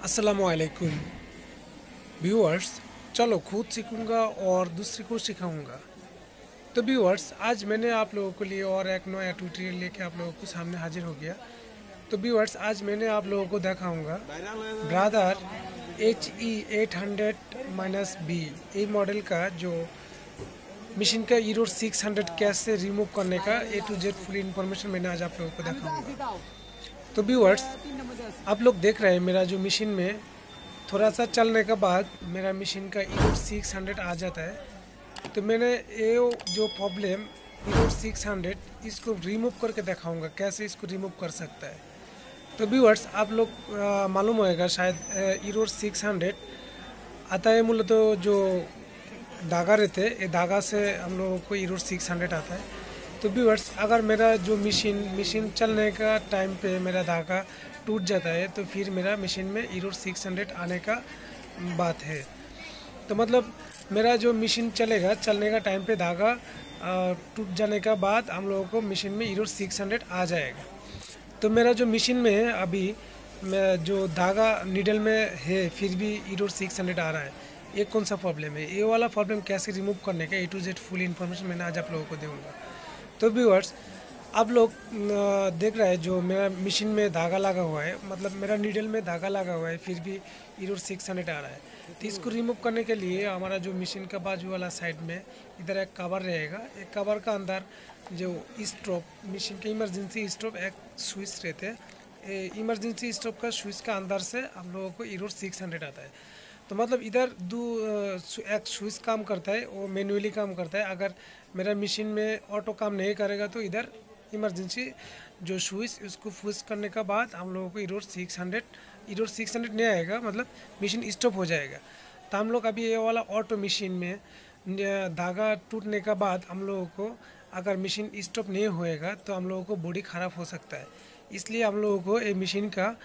अस्सलामुअलैकुम व्यूअर्स। चलो खुद सीखूंगा और दूसरे को सिखाऊंगा। तो व्यूअर्स, आज मैंने आप लोगों के लिए और एक नया ट्यूटोरियल लेके आप लोगों के सामने हाजिर हो गया। तो व्यूअर्स, आज मैंने आप लोगों को दिखाऊंगा ब्रादर HE800-B ये मॉडल का जो मशीन का एरर 600 कैसे रिमूव करने का A to Z full information मैंने आज आप लोगों को दिखाऊंगा। तो व्यूअर्स, आप लोग देख रहे हैं मेरा जो मशीन में थोड़ा सा चलने के बाद मेरा मशीन का एरर 600 आ जाता है। तो मैंने ये जो प्रॉब्लम एरर 600 इसको रिमूव करके दिखाऊंगा कैसे इसको रिमूव कर सकता है। तो व्यूअर्स, आप लोग मालूम होएगा शायद एरर 600 आता है मूलतः तो जो धागा रहते हैं, ये धागा से हम लोगों को एरर 600 आता है। तो व्यूअर्स, अगर मेरा जो मशीन चलने का टाइम पे मेरा धागा टूट जाता है तो फिर मेरा मशीन में एरर 600 आने का बात है। तो मतलब मेरा जो मशीन चलने का टाइम पे धागा टूट जाने का बाद हम लोगों को मशीन में एरर 600 आ जाएगा। तो मेरा जो मशीन में है अभी जो धागा नीडल में है फिर भी एरर 600 आ रहा है, ये कौन सा प्रॉब्लम है? ये वाला प्रॉब्लम कैसे रिमूव करने का A to Z full information मैंने आज आप लोगों को दूंगा। तो व्यूअर्स, आप लोग देख रहे हैं जो मेरा मशीन में धागा लगा हुआ है, मतलब मेरा नीडल में धागा लगा हुआ है फिर भी एरर 600 आ रहा है। तो इसको रिमूव करने के लिए हमारा जो मशीन का बाजू वाला साइड में इधर एक कवर रहेगा। एक कवर का अंदर जो स्टॉप मशीन के इमरजेंसी स्टॉप एक स्विच रहते हैं। इमरजेंसी स्टॉप का स्विच का अंदर से हम लोगों को एरर 600 आता है। तो मतलब इधर एक स्विच काम करता है, वो मैन्युअली काम करता है। अगर मेरा मशीन में ऑटो काम नहीं करेगा तो इधर इमरजेंसी जो स्विच उसको पुश करने के बाद हम लोगों को एरर 600 नहीं आएगा, मतलब मशीन स्टॉप हो जाएगा। तो हम लोग अभी ये वाला ऑटो मशीन में धागा टूटने के बाद हम लोगों को अगर मशीन स्टॉप नहीं होएगा तो हम लोगों को बॉडी ख़राब हो सकता है। इसलिए हम लोगों को ये मशीन का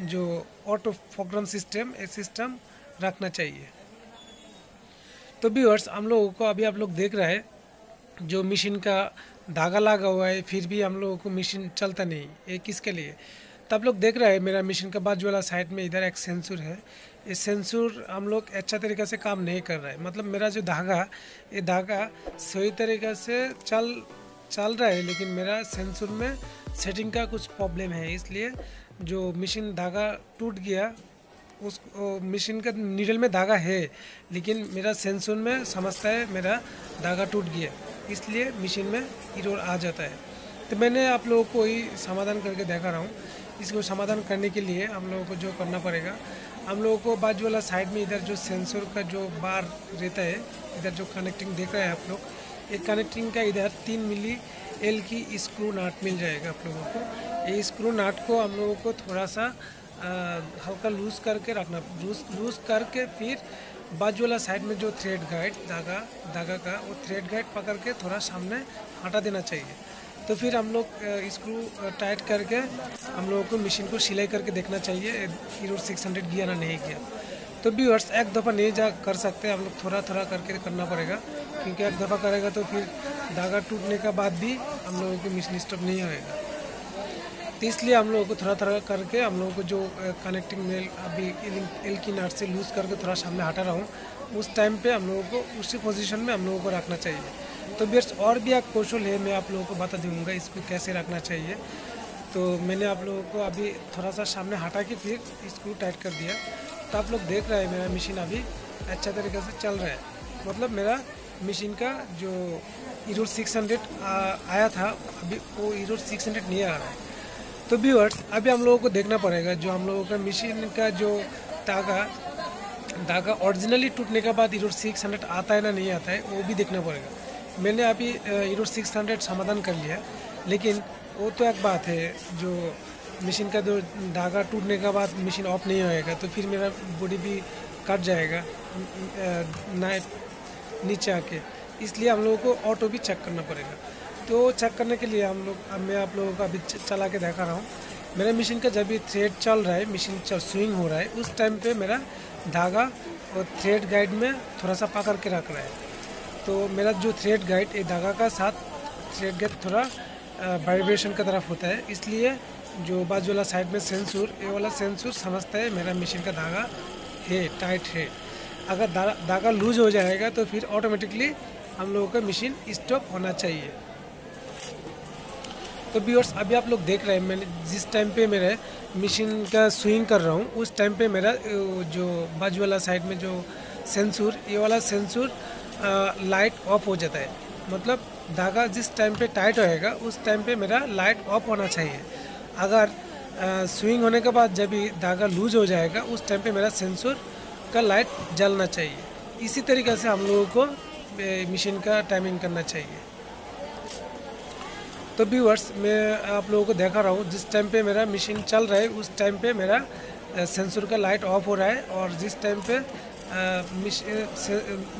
जो ऑटो फॉकरम सिस्टम रखना चाहिए। तो व्यूअर्स, हम लोगों को अभी आप लोग देख रहे हैं जो मशीन का धागा लगा हुआ है फिर भी हम लोगों को मशीन चलता नहीं, ये किसके लिए? तब लोग देख रहे हैं मेरा मशीन का बाजू वाला साइड में इधर एक सेंसर है। ये सेंसर हम लोग अच्छा तरीक़े से काम नहीं कर रहा है, मतलब मेरा जो ये धागा सही तरीक़े से चल रहा है लेकिन मेरा सेंसर में सेटिंग का कुछ प्रॉब्लम है। इसलिए जो मशीन धागा टूट गया, उस मशीन का नीडल में धागा है लेकिन मेरा सेंसर में समझता है मेरा धागा टूट गया, इसलिए मशीन में एरर आ जाता है। तो मैंने आप लोगों को ही समाधान करके दिखा रहा हूँ। इसको समाधान करने के लिए हम लोगों को जो करना पड़ेगा, हम लोगों को बाजू वाला साइड में इधर जो सेंसर का जो बार रहता है, इधर जो कनेक्टिंग देख रहे हैं आप लोग, ये कनेक्टिंग का इधर 3 मिली L की स्क्रू नाट मिल जाएगा आप लोगों को। ये स्क्रू नाट को हम लोगों को थोड़ा सा हल्का लूज़ करके रखना, लूज़ करके फिर बाजू वाला साइड में जो थ्रेड गाइड धागा का वो थ्रेड गाइड पकड़ के थोड़ा सामने हटा देना चाहिए। तो फिर हम लोग स्क्रू टाइट करके हम लोगों को मशीन को सिलाई करके देखना चाहिए एरर 600 गया ना नहीं गया। तो व्यूअर्स, एक दफ़ा नहीं कर सकते, हम लोग थोड़ा थोड़ा करके करना पड़ेगा, क्योंकि एक दफ़ा करेगा तो फिर धागा टूटने के बाद भी हम लोगों की मशीन स्टॉप नहीं होएगा। तो इसलिए हम लोगों को थोड़ा थोड़ा करके हम लोगों को जो कनेक्टिंग मेल अभी L की नाट से लूज़ करके थोड़ा सामने हटा रहा हूँ, उस टाइम पे हम लोगों को उसी पोजीशन में हम लोगों को रखना चाहिए। तो व्यूअर्स, और भी एक कौशल है, मैं आप लोगों को बता दूँगा इसको कैसे रखना चाहिए। तो मैंने आप लोगों को अभी थोड़ा सा सामने हटा के फिर स्क्रू टाइट कर दिया। तो आप लोग देख रहे हैं मेरा मशीन अभी अच्छा तरीके से चल रहा है, मतलब मेरा मशीन का जो एरर 600 आया था अभी वो एरर 600 नहीं आ रहा है। तो व्यूअर्स, अभी हम लोगों को देखना पड़ेगा जो हम लोगों का मशीन का जो धागा ओरिजिनली टूटने के बाद एरर 600 आता है ना नहीं आता है, वो भी देखना पड़ेगा। मैंने अभी एरर 600 समाधान कर लिया, लेकिन वो तो एक बात है, जो मशीन का जो धागा टूटने के बाद मशीन ऑफ नहीं होएगा तो फिर मेरा बॉडी भी कट जाएगा नीचे आके। इसलिए हम लोगों को ऑटो भी चेक करना पड़ेगा। तो चेक करने के लिए मैं आप लोगों को अभी चला के दिखा रहा हूँ। मेरा मशीन का जब भी थ्रेड चल रहा है, मशीन स्विंग हो रहा है, उस टाइम पे मेरा धागा और थ्रेड गाइड में थोड़ा सा पकड़ के रख रहा है। तो मेरा जो थ्रेड गाइड ये धागा का साथ थ्रेड गाइड थोड़ा वाइब्रेशन की तरफ होता है, इसलिए जो बाजू वाला साइड में सेंसर, ये वाला सेंसर समझता है मेरा मशीन का धागा है टाइट है। अगर धागा लूज हो जाएगा तो फिर ऑटोमेटिकली हम लोगों का मशीन स्टॉप होना चाहिए। तो व्यूअर्स अभी आप लोग देख रहे हैं, मैंने जिस टाइम पे मेरे मशीन का स्विंग कर रहा हूँ उस टाइम पे मेरा जो बाजू वाला साइड में जो सेंसर, ये वाला सेंसर लाइट ऑफ हो जाता है। मतलब धागा जिस टाइम पे टाइट होएगा उस टाइम पे मेरा लाइट ऑफ होना चाहिए। अगर स्विंग होने के बाद जब भी धागा लूज हो जाएगा उस टाइम पे मेरा सेंसर का लाइट जलना चाहिए। इसी तरीके से हम लोगों को मशीन का टाइमिंग करना चाहिए। तो व्यूअर्स मैं आप लोगों को दिखा रहा हूँ, जिस टाइम पे मेरा मशीन चल रहा है उस टाइम पे मेरा सेंसर का लाइट ऑफ हो रहा है, और जिस टाइम पे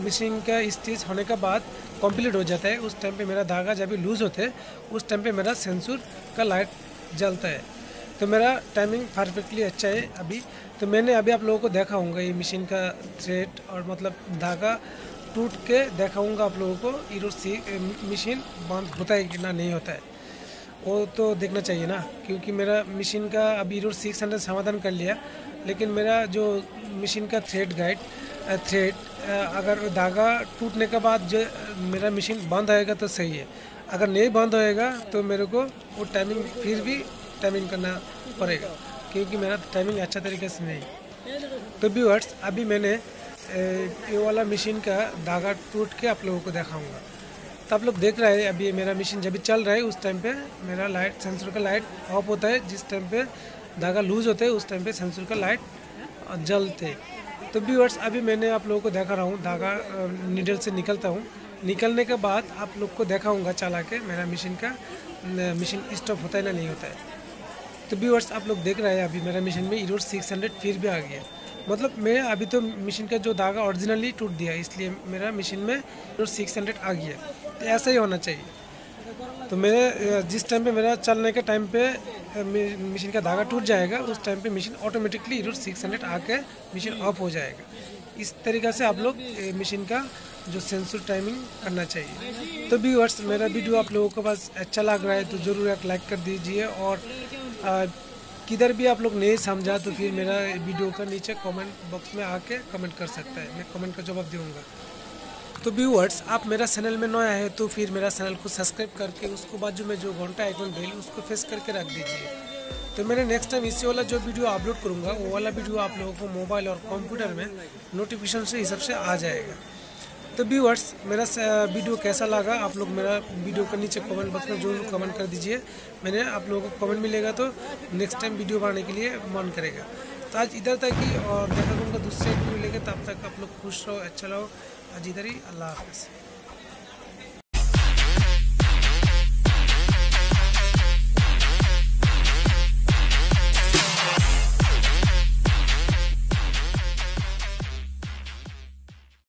मशीन का स्टिच होने के बाद कंप्लीट हो जाता है उस टाइम पे मेरा धागा जब भी लूज़ होते है उस टाइम पे मेरा सेंसर का लाइट जलता है। तो मेरा टाइमिंग परफेक्टली अच्छा है अभी। तो मैंने अभी आप लोगों को दिखाऊंगा ये मशीन का थ्रेड और मतलब धागा टूट के दिखाऊंगा आप लोगों को मशीन बंद होता है कि ना नहीं होता है, वो तो देखना चाहिए ना। क्योंकि मेरा मशीन का अभी ईरोड 600 समाधान कर लिया, लेकिन मेरा जो मशीन का थ्रेड अगर धागा टूटने के बाद जो मेरा मशीन बंद होएगा तो सही है, अगर नहीं बंद होएगा तो मेरे को वो टाइमिंग फिर भी टाइमिंग करना पड़ेगा, क्योंकि मेरा टाइमिंग अच्छा तरीके से नहीं। तो व्यूअर्स अभी मैंने ये वाला मशीन का धागा टूट के आप लोगों को दिखाऊंगा। तो आप लोग देख रहे हैं अभी मेरा मशीन जब भी चल रहा है उस टाइम पे मेरा लाइट सेंसर का लाइट ऑफ होता है, जिस टाइम पे धागा लूज होता है उस टाइम पे सेंसर का लाइट जलते। तो व्यूअर्स अभी मैंने आप लोगों को दिखा रहा हूँ, धागा नीडल से निकलता हूँ, निकलने के बाद आप लोग को दिखाऊंगा चला के मेरा मशीन स्टॉप होता है ना नहीं होता है। तो व्यूअर्स आप लोग देख रहे हैं अभी मेरा मशीन में ईरोड 600 फिर भी आ गया। मतलब मैं अभी तो मशीन का जो धागा ओरिजिनली टूट दिया, इसलिए मेरा मशीन में ईरोड 600 आ गया। तो ऐसा ही होना चाहिए। तो मेरे जिस टाइम पे मेरा चलने के टाइम पे मशीन का धागा टूट जाएगा उस टाइम पे मशीन ऑटोमेटिकली ईरोड 600 आके मशीन ऑफ हो जाएगा। इस तरीक़े से आप लोग मशीन का जो सेंसर टाइमिंग करना चाहिए। तो व्यूअर्स मेरा वीडियो आप लोगों को पास अच्छा लग रहा है तो ज़रूर एक लाइक कर दीजिए, और किधर भी आप लोग नहीं समझा तो फिर मेरा वीडियो का नीचे कमेंट बॉक्स में आके कमेंट कर सकता है, मैं कमेंट का जवाब दूँगा। तो व्यूअर्स आप मेरा चैनल में नया है तो फिर मेरा चैनल को सब्सक्राइब करके उसको बाजू में जो घंटा आइकन बेल उसको प्रेस करके रख दीजिए। तो मैंने नेक्स्ट टाइम इसी वाला जो वीडियो अपलोड करूँगा वो वाला वीडियो आप लोगों को मोबाइल और कंप्यूटर में नोटिफिकेशन से हिसाब से आ जाएगा। तो व्यूअर्स मेरा वीडियो कैसा लगा आप लोग मेरा वीडियो के नीचे कमेंट बॉक्स में जरूर कमेंट कर दीजिए। मैंने आप लोगों को कमेंट मिलेगा तो नेक्स्ट टाइम वीडियो बनाने के लिए मन करेगा। तो आज इधर तक ही, और देखा करूँगा दूसरे वीडियो लेके, तब तक आप लोग खुश रहो, अच्छा रहो। आज इधर ही, अल्लाह हाफ़िज़।